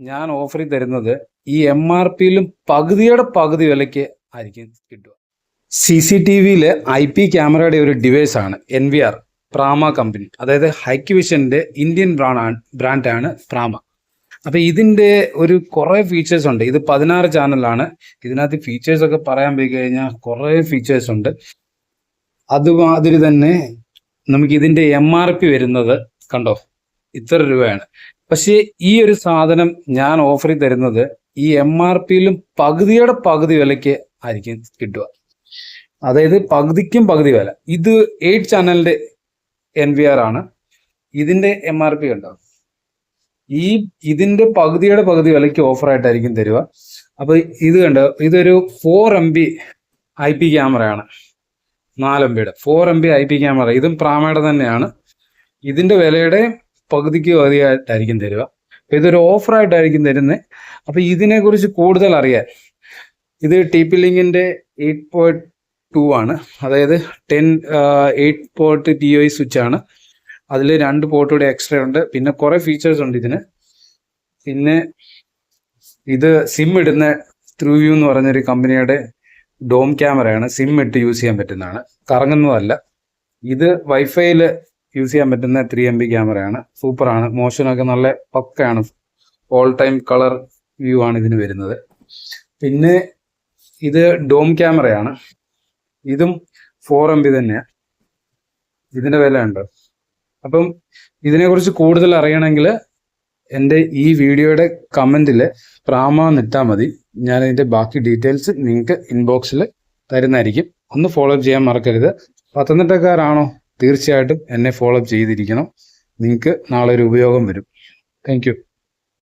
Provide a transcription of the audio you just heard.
ഞാൻ ഓഫറിൽ തരുന്നത് ഈ MRPയിലും പകുതിയുടെ പകുതി വിലയ്ക്ക് ആയിരിക്കും കിട്ടുക. CCTVയിൽ IP ക്യാമറയുടെ ഒരു ഡിവൈസ് ആണ് NVR പ്രാമ കമ്പനി, അതായത് ഹൈക്വിഷൻ്റെ ഇന്ത്യൻ ബ്രാൻഡാണ് പ്രാമ. അപ്പോൾ ഇതിൻ്റെ ഒരു കുറേ ഫീച്ചേഴ്സ് ഉണ്ട്. ഇത് 16 ചാനലാണ്. ഇതിനകത്ത് ഫീച്ചേഴ്സൊക്കെ പറയാൻ പോയി കഴിഞ്ഞാൽ കുറേ ഫീച്ചേഴ്സ് ഉണ്ട്. അതുമാതിരി തന്നെ നമുക്ക് ഇതിൻ്റെ MRP വരുന്നത് കണ്ടോ ഇത്ര രൂപയാണ്. പക്ഷേ ഈ ഒരു സാധനം ഞാൻ ഓഫറിൽ തരുന്നത് ഈ MRPയിലും പകുതിയുടെ പകുതി വിലയ്ക്ക് ആയിരിക്കും കിട്ടുക. അതായത് പകുതിക്കും പകുതി വില. ഇത് 8 ചാനലിൻ്റെ NVR ആണ്. ഇതിൻ്റെ MRP ഉണ്ടോ ഇതിൻ്റെ പകുതിയുടെ പകുതി വിലയ്ക്ക് ഓഫറായിട്ടായിരിക്കും തരിക. അപ്പോൾ ഇത് കണ്ടോ, ഇതൊരു 4 MB IP ക്യാമറയാണ്. 4 MB 4 MB IP ക്യാമറ. ഇതും പ്രാമയുടെ തന്നെയാണ്. ഇതിൻ്റെ വിലയുടെ പകുതിക്ക് പകുതിയായിട്ടായിരിക്കും തരിക. അപ്പോൾ ഇതൊരു ഓഫറായിട്ടായിരിക്കും തരുന്നത്. അപ്പോൾ ഇതിനെക്കുറിച്ച് കൂടുതൽ അറിയാൻ ഇത് TP-Linkൻ്റെ 8.2 ആണ്. അതായത് 8 പോർട്ട് TOI സ്വിച്ച് ആണ്. അതിൽ 2 പോർട്ട് കൂടി എക്സ്ട്രാ ഉണ്ട്. പിന്നെ കുറേ ഫീച്ചേഴ്സ് ഉണ്ട് ഇതിന്. പിന്നെ ഇത് സിം ഇടുന്ന TrueView എന്ന് പറഞ്ഞൊരു കമ്പനിയുടെ ഡോം ക്യാമറയാണ്. സിം ഇട്ട് യൂസ് ചെയ്യാൻ പറ്റുന്നതാണ്, കറങ്ങുന്നതല്ല. ഇത് വൈഫൈയിൽ യൂസ് ചെയ്യാൻ പറ്റുന്ന 3 MB ക്യാമറയാണ്. സൂപ്പറാണ്. മോഷനൊക്കെ നല്ല പക്കയാണ്. ഓൾ ടൈം കളർ വ്യൂ ആണ് ഇതിന് വരുന്നത്. പിന്നെ ഇത് ഡോം ക്യാമറയാണ്. ഇതും 4 MB തന്നെയാണ്. ഇതിൻ്റെ വില ഉണ്ട്. അപ്പം ഇതിനെക്കുറിച്ച് കൂടുതൽ അറിയണമെങ്കിൽ എൻ്റെ ഈ വീഡിയോയുടെ കമൻറ്റിൽ പ്രാമ എന്നിട്ടാൽ മതി. ഞാൻ ഇതിൻ്റെ ബാക്കി ഡീറ്റെയിൽസ് നിങ്ങൾക്ക് ഇൻബോക്സിൽ തരുന്നതായിരിക്കും. ഒന്ന് ഫോളോ അപ്പ് ചെയ്യാൻ മറക്കരുത്. പത്തനംതിട്ടക്കാരാണോ തീർച്ചയായിട്ടും എന്നെ ഫോളോ അപ്പ് ചെയ്തിരിക്കണം. നിങ്ങൾക്ക് നാളെ ഒരു ഉപയോഗം വരും. Thank you.